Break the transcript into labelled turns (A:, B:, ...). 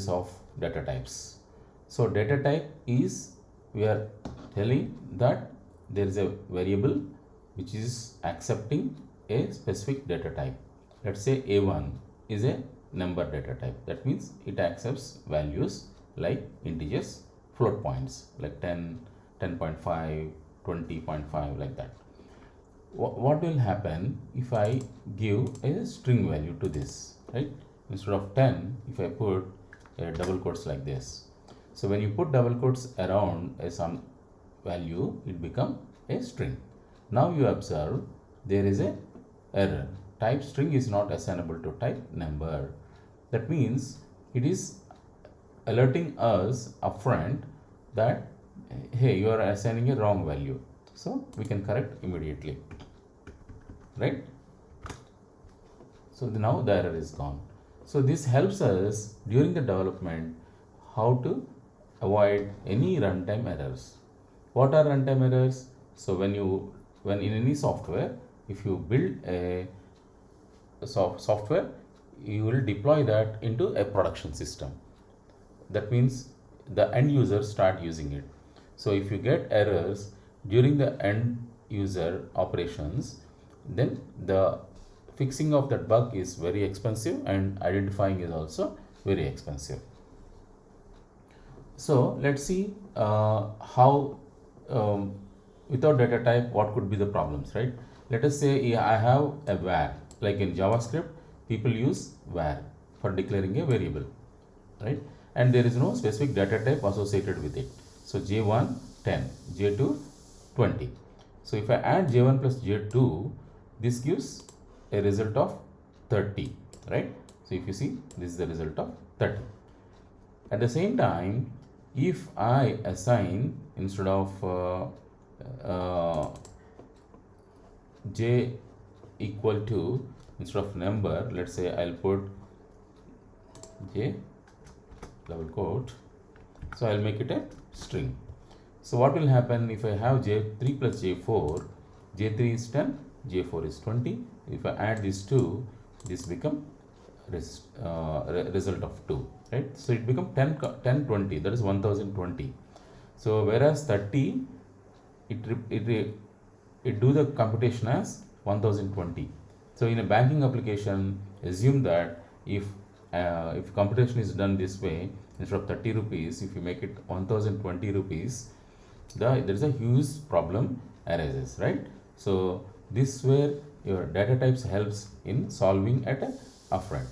A: of data types. So data type is, we are telling that there is a variable which is accepting a specific data type. Let's say A1 is a number data type. That means it accepts values like integers, float points like 10, 10.5, 20.5, like that. What will happen if I give a string value to this, right? Instead of 10, if I put a double quotes like this. So when you put double quotes around some value, it become a string. Now you observe there is a error. Type string is not assignable to type number. That means it is alerting us upfront that, hey, you are assigning a wrong value. So we can correct immediately, right? So now the error is gone. So this helps us during the development how to avoid any runtime errors. What are runtime errors? So when in any software, if you build a software, you will deploy that into a production system. That means the end users start using it. So if you get errors during the end user operations, then the fixing of that bug is very expensive and identifying is also very expensive. So let's see how without data type what could be the problems, right? Let us say I have a var, like in JavaScript people use var for declaring a variable, right? And there is no specific data type associated with it. So J1 10, J2 20. So if I add J1 plus J2, this gives a result of 30, right? So if you see, this is the result of 30. At the same time, if I assign instead of J equal to, instead of number, let's say I'll put J double quote, so I'll make it a string. So what will happen if I have J3 plus J4, J3 is 10, J4 is 20. If I add these two, this become result of 2, right? So it become 10 20, that is 1020. So whereas 30, it do the computation as 1020. So in a banking application, assume that if computation is done this way, instead of 30 rupees, if you make it 1020 rupees, there is a huge problem arises, right? So this where your data types helps in solving at a upfront.